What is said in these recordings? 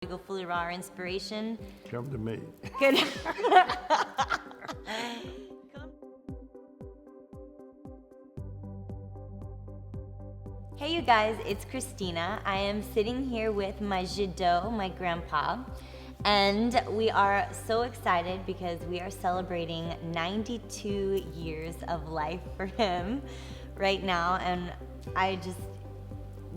go fully raw or inspiration, come to me. good. Hey you guys, it's Kristina. I am sitting here with my gudo, my grandpa, and we are so excited because we are celebrating 92 years of life for him right now, and I just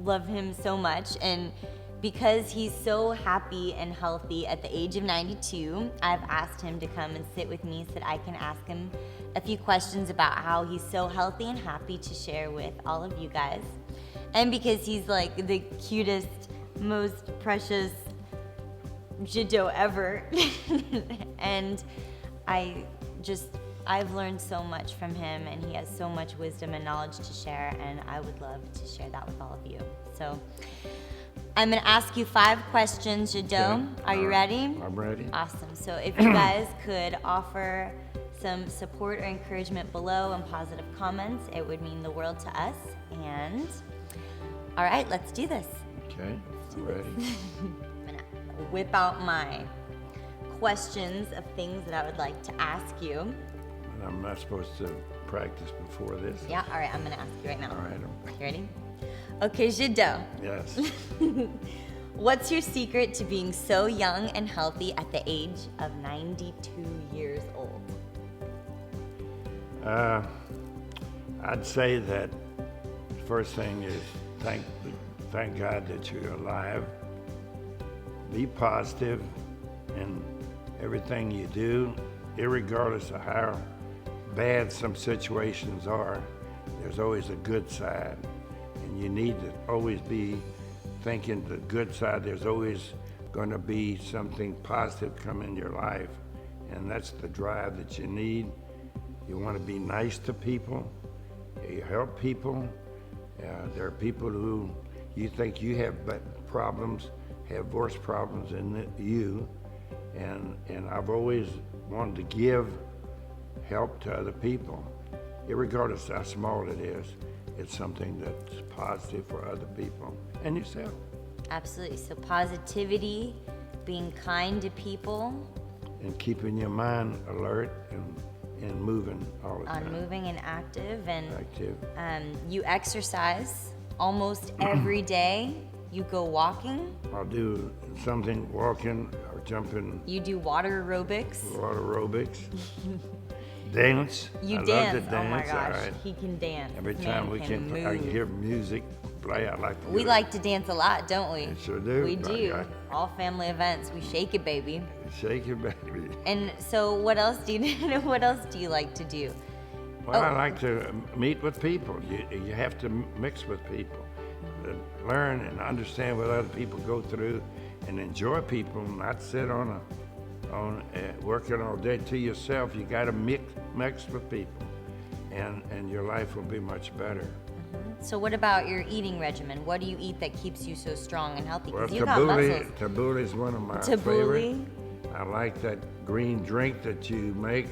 love him so much. And because he's so happy and healthy at the age of 92, I've asked him to come and sit with me so that I can ask him a few questions about how he's so healthy and happy to share with all of you guys. And because he's like the cutest, most precious gudo ever. And I've learned so much from him, and he has so much wisdom and knowledge to share, and I would love to share that with all of you. So I'm gonna ask you 5 questions, gudo. Okay. Are you ready? I'm ready. Awesome. So if you guys could offer some support or encouragement below and positive comments, it would mean the world to us. And all right, let's do this. Okay, I'm ready. I'm gonna whip out my questions of things that I would like to ask you. And I'm not supposed to practice before this? Yeah, all right, I'm gonna ask you right now. All right. You ready? Okay, gudo. Yes. What's your secret to being so young and healthy at the age of 92 years old? I'd say that the first thing is thank God that you're alive. Be positive in everything you do, irregardless of how bad some situations are. There's always a good side, and you need to always be thinking the good side. There's always going to be something positive come in your life, and that's the drive that you need. You want to be nice to people. You help people. There are people who you think you have problems, have worse problems than you, and I've always wanted to give help to other people, irregardless how small it is. It's something that's positive for other people and yourself. Absolutely. So positivity, being kind to people, and keeping your mind alert and moving all the time. Moving and active, and active. You exercise almost every day. You go walking. I'll do something, walking or jumping. You do water aerobics. Water aerobics. Dance. You I dance. love to dance. Oh my gosh, Right. he can dance. Every This time man we can move. I can hear music play. I like to We do like to dance a lot, don't we? We sure do. We Right, do. right. All family events, we shake it, baby. Shake it, baby. And so, what else do you what else do you like to do? Well, I like to meet with people. You have to mix with people, learn and understand what other people go through, and enjoy people. Not sit on working all day to yourself. You got to mix with people, and your life will be much better. So what about your eating regimen? What do you eat that keeps you so strong and healthy? Well, Because you got muscles. tabbouleh is one of my Tabbouleh. favorite. I like that green drink that you make.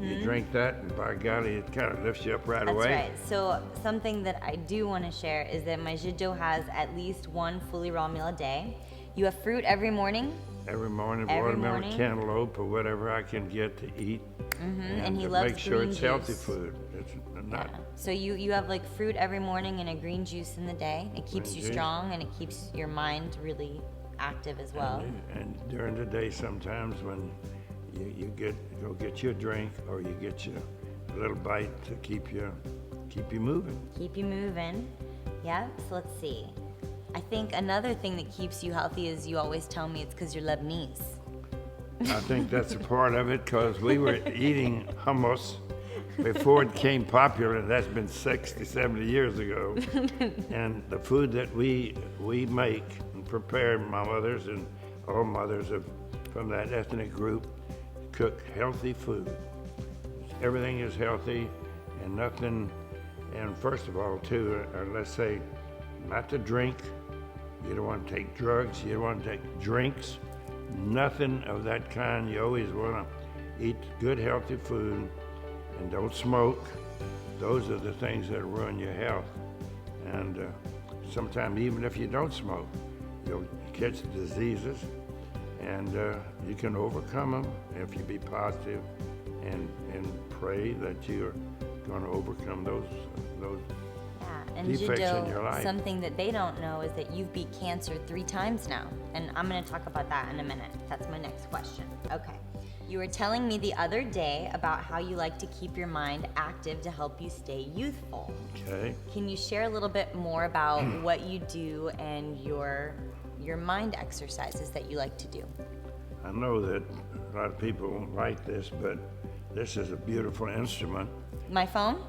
You drink that, and by golly, it kind of lifts you up right away. That's right. So something that I do want to share is that my gudo has at least one fully raw meal a day. You have fruit every morning. Every morning, Every watermelon, morning. cantaloupe, or whatever I can get to eat. And he to loves make sure green it's healthy juice. food. It's not. So you have like fruit every morning and a green juice in the day. It keeps Green you juice. strong, and it keeps your mind really active as well. And during the day, sometimes when you go get you a drink, or you get you a little bite to keep you moving. Keep you moving. Yeah. So let's see. I think another thing that keeps you healthy is you always tell me it's because you're Lebanese. I think that's a part of it, because we were eating hummus before it became popular. That's been 60, 70 years ago. And the food that we make and prepare, my mothers and all mothers from that ethnic group, cook healthy food. Everything is healthy, and nothing, and first of all, too, let's say, not to drink. You don't want to take drugs. You don't want to take drinks. Nothing of that kind. You always want to eat good, healthy food, and don't smoke. Those are the things that ruin your health. And sometimes, even if you don't smoke, you catch diseases, and you can overcome them if you be positive and pray that you're going to overcome those And defects in your Judo, life. something that they don't know is that you've beat cancer 3 times now. And I'm going to talk about that in a minute. That's my next question. Okay. You were telling me the other day about how you like to keep your mind active to help you stay youthful. Okay. Can you share a little bit more about what you do and your mind exercises that you like to do? I know that a lot of people won't like this, but this is a beautiful instrument. My phone?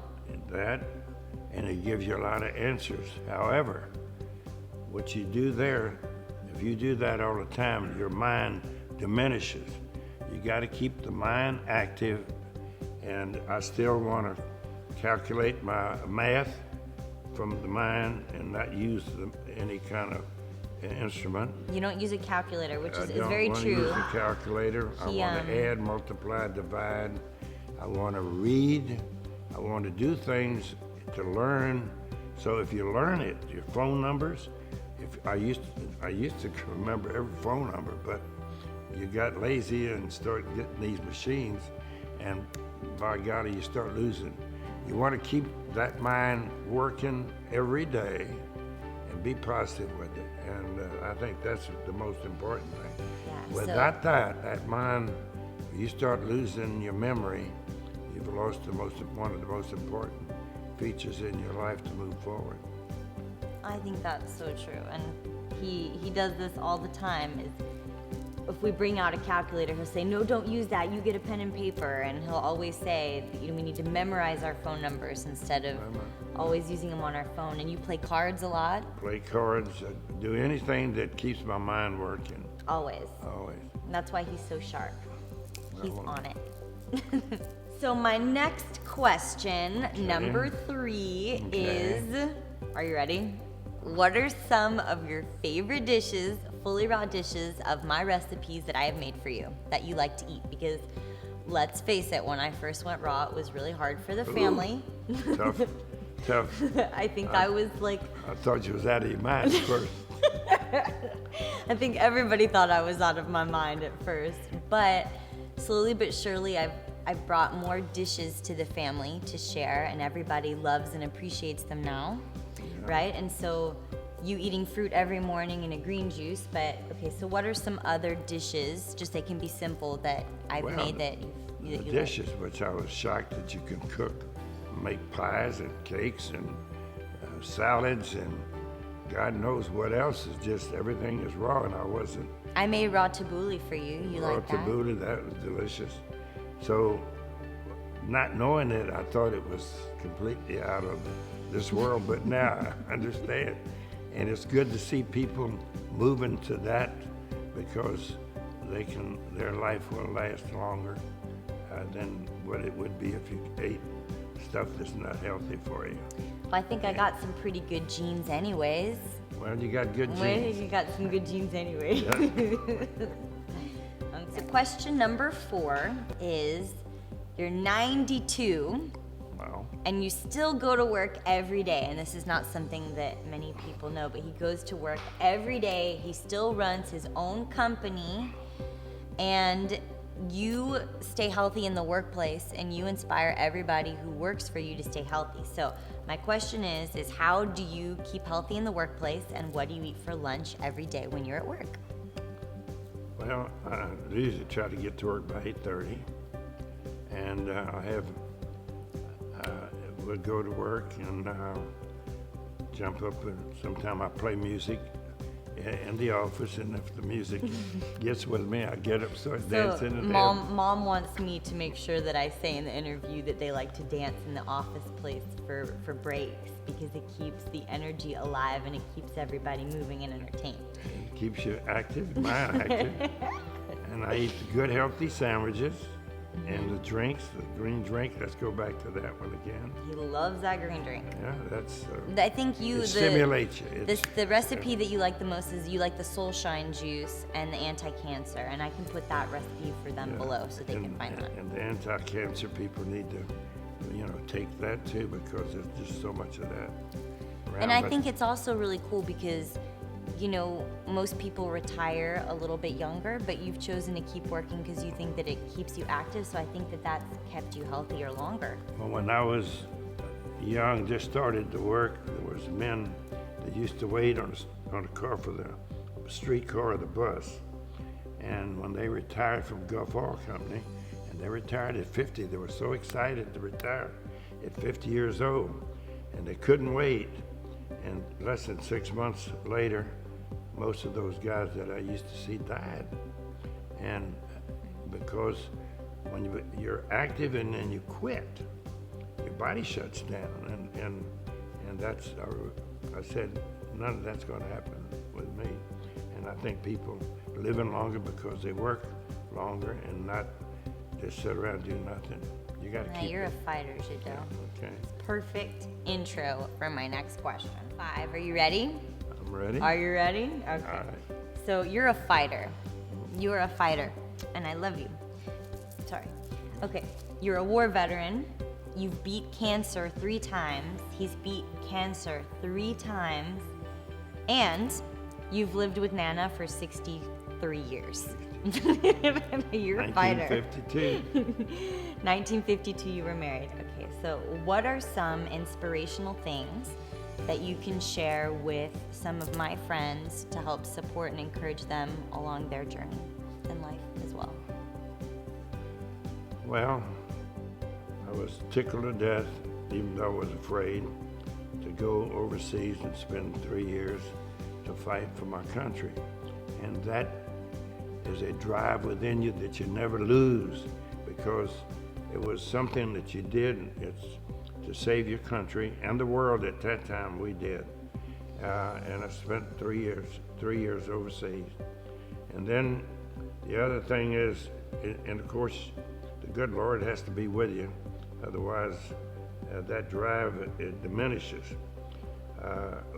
And it gives you a lot of answers. However, what you do there, if you do that all the time, your mind diminishes. You got to keep the mind active, and I still want to calculate my math from the mind and not use any kind of instrument. You don't use a calculator, which is very I don't want to true. use a calculator. I want to add, multiply, divide. I want to read. I want to do things to learn. So if you learn it, your phone numbers, I used to remember every phone number, but you got lazy and start getting these machines, and by golly, you start losing. You want to keep that mind working every day and be positive with it, and I think that's the most important thing. Yeah, Without that mind, you start losing your memory. You've lost one of the most important features in your life to move forward. I think that's so true, and he does this all the time. If we bring out a calculator, he'll say, no, don't use that, you get a pen and paper, and he'll always say, we need to memorize our phone numbers instead of always using them on our phone. And you play cards a lot? Play cards, do anything that keeps my mind working. Always. Always. And that's why he's so sharp. He's on it. So my next question, number 3, is, are you ready? What are some of your favorite dishes, FullyRaw dishes of my recipes that I have made for you that you like to eat? Because let's face it, when I first went raw, it was really hard for the family. Tough. I think I was like... I thought you was out of your mind at first. I think everybody thought I was out of my mind at first. But slowly but surely, I've brought more dishes to the family to share, and everybody loves and appreciates them now, right? And so you eating fruit every morning and a green juice, but okay, so what are some other dishes, just they can be simple, that I've made that you dishes, like? which I was shocked that you can cook, make pies and cakes and salads and God knows what else. Is just everything is raw, and I wasn't. I made raw tabbouleh for you. You like that? Raw tabbouleh, that was delicious. So, not knowing it, I thought it was completely out of this world, but now I understand. And it's good to see people moving to that, because their life will last longer than what it would be if you ate stuff that's not healthy for you. Well, I think I got some pretty good genes anyways. Well, you got good genes. Well, you got some good genes anyway. Yeah. So question number 4 is, you're 92, wow, and you still go to work every day. And this is not something that many people know, but he goes to work every day. He still runs his own company, and you stay healthy in the workplace, and you inspire everybody who works for you to stay healthy. So my question is how do you keep healthy in the workplace, and what do you eat for lunch every day when you're at work? Well, I usually try to get to work by 8:30, and would go to work and jump up, and sometimes I play music in the office, and if the music gets with me, I get up, start dancing. And Mom wants me to make sure that I say in the interview that they like to dance in the office place for breaks, because it keeps the energy alive and it keeps everybody moving and entertained. It keeps you active, mind active. And I eat good healthy sandwiches. And the drinks, the green drink, let's go back to that one again. He loves that green drink. Yeah, that's... I think it stimulates you. The recipe that you like the most is you like the Soul Shine juice and the anti-cancer, and I can put that recipe for them below so they can find that. And the anti-cancer people need to, take that too, because there's just so much of that around. And I think it's also really cool because you know, most people retire a little bit younger, but you've chosen to keep working because you think that it keeps you active. So I think that that's kept you healthier longer. Well, when I was young, just started to work, there was men that used to wait on a car for the streetcar or the bus. And when they retired from Gulf Oil Company, and they retired at 50, they were so excited to retire at 50 years old, and they couldn't wait. And less than 6 months later, most of those guys that I used to see died. And because when you're active and then you quit, your body shuts down. And that's, I said, none of that's going to happen with me. And I think people living longer because they work longer and not just sit around and do nothing. You got to keep You're it. a fighter, Jado. Yeah, okay. Perfect intro for my next question. 5, are you ready? I'm ready. Are you ready? Okay. All right. So you're a fighter. You are a fighter, and I love you. Sorry. Okay, you're a war veteran. You've beat cancer 3 times. He's beat cancer 3 times. And you've lived with Nana for 63 years. You're a fighter. 1952. 1952 you were married. Okay, so what are some inspirational things that you can share with some of my friends to help support and encourage them along their journey in life as well? Well, I was tickled to death, even though I was afraid, to go overseas and spend 3 years to fight for my country. And that is a drive within you that you never lose, because it was something that you did. It's to save your country and the world. At that time we did. And I spent 3 years overseas. And then the other thing is, and of course, the good Lord has to be with you. Otherwise, that drive, it diminishes.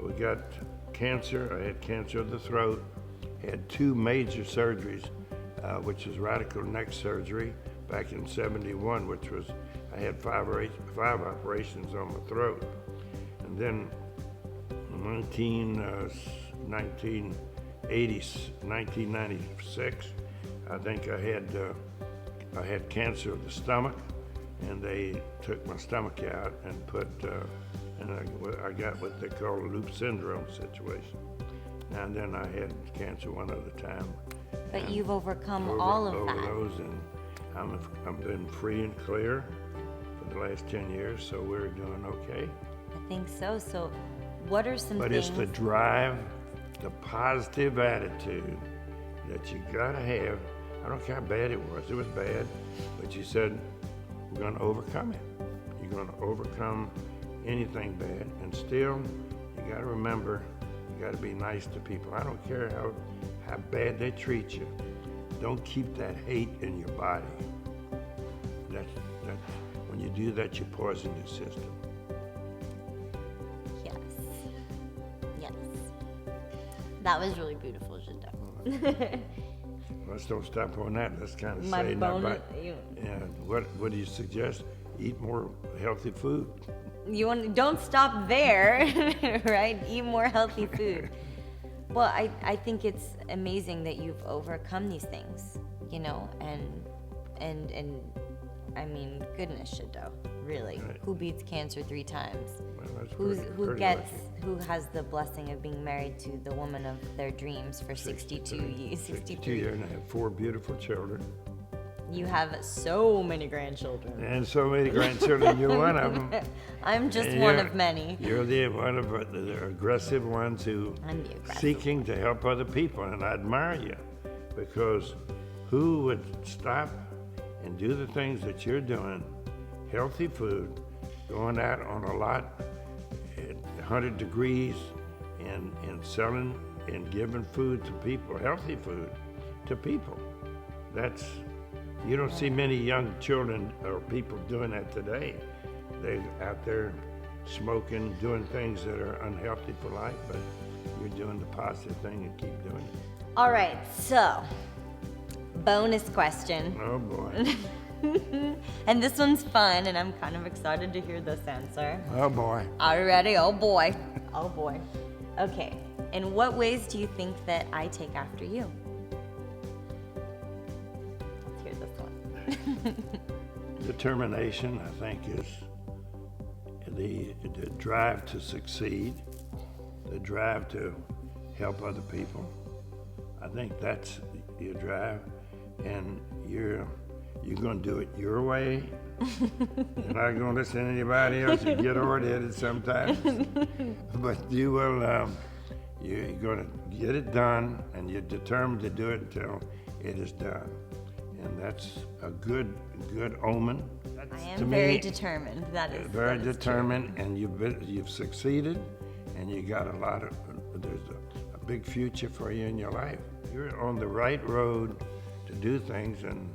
We got cancer. I had cancer of the throat. Had 2 major surgeries, which is radical neck surgery back in '71, which was, I had 5 operations on my throat. And then in 1996, I think I had cancer of the stomach, and they took my stomach out and put, and I got what they call a loop syndrome situation. And then I had cancer one other time. But you've overcome all of that. Those, and I've been free and clear for the last 10 years, so we're doing okay. I think so. So what are some But things? it's the drive, the positive attitude that you gotta have. I don't care how bad it was bad, but you said, we're gonna overcome it. You're gonna overcome anything bad, and still, you gotta remember, you gotta be nice to people. I don't care how bad they treat you. Don't keep that hate in your body. That's when you do that, you poison your system. Yes. Yes. That was really beautiful, Jado. Let's don't stop on that. Let's kind of My say bone. what do you suggest? Eat more healthy food. Don't stop there, right? Eat more healthy food. Well, I think it's amazing that you've overcome these things, you know, and I mean, goodness, Jado, really. Right. Who beats cancer 3 times? Well, that's Who pretty who has the blessing of being married to the woman of their dreams for 62 years? 62 years, and I have 4 beautiful children. You have so many grandchildren. And so many grandchildren. You're one of them. I'm just And one you're- of many. You're one of the aggressive ones who I'm the aggressive seeking to help other people, and I admire you, because who would stop and do the things that you're doing? Healthy food, going out on a lot at 100 degrees and selling and giving food to people, healthy food to people. You don't see many young children or people doing that today. They're out there smoking, doing things that are unhealthy for life, but you're doing the positive thing and keep doing it. All right, so bonus question. Oh boy. And this one's fun, and I'm kind of excited to hear this answer. Oh boy. Are you ready? Oh boy. Oh boy. Okay. In what ways do you think that I take after you? Let's hear this one. Determination, I think, is the drive to succeed, the drive to help other people. I think that's your drive, and you're going to do it your way. You're not going to listen to anybody else. You get hard-headed sometimes, but you will. You're going to get it done, and you're determined to do it until it is done, and that's a good omen. I am very determined. That is very that is determined, and you've succeeded, and you got there's a big future for you in your life. You're on the right road to do things, and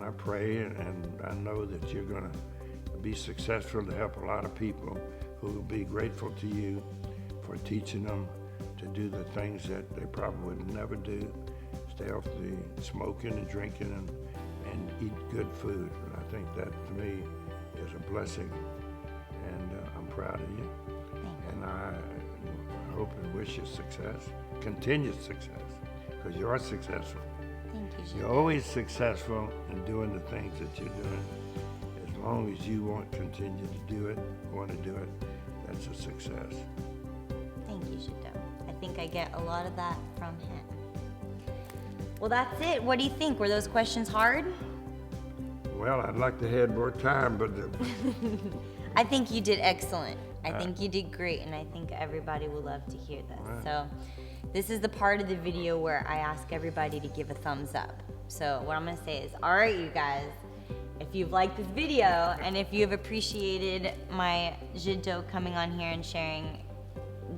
I pray and I know that you're going to be successful to help a lot of people who will be grateful to you for teaching them to do the things that they probably would never do. Stay off the smoking and drinking and eat good food. And I think that to me is a blessing, and I'm proud of you. And I hope and wish you success, continued success, because you are successful. Thank you. You're always successful in doing the things that you're doing. As long as you continue to do it, want to do it, that's a success. Thank you, Jiddo. I think I get a lot of that from him. Well, that's it. What do you think? Were those questions hard? Well, I'd like to have more time, but I think you did excellent. I think you did great, and I think everybody will love to hear this. Right. So this is the part of the video where I ask everybody to give a thumbs up. So what I'm gonna say is, all right, you guys, if you've liked this video and if you've appreciated my Jiddo coming on here and sharing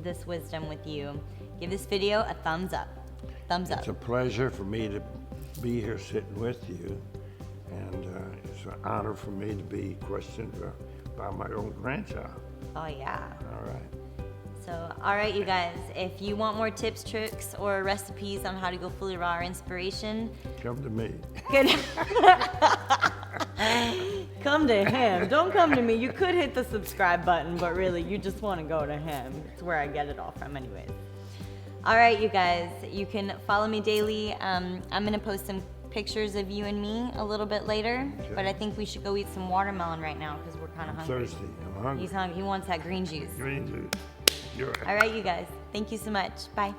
this wisdom with you, give this video a thumbs up. Thumbs up. It's a pleasure for me to be here sitting with you, and it's an honor for me to be questioned by my own grandchild. Oh yeah. All right. So, all right, you guys, if you want more tips, tricks, or recipes on how to go fully raw or inspiration, Come to me. come to him. Don't come to me. You could hit the subscribe button, but really, you just want to go to him. It's where I get it all from anyways. All right, you guys, you can follow me daily. I'm going to post some pictures of you and me a little bit later, Okay. but I think we should go eat some watermelon right now because we're kind of hungry. Thirsty. I'm hungry. He's hungry. He wants that green juice. Green juice. You're right. All right, you guys. Thank you so much. Bye.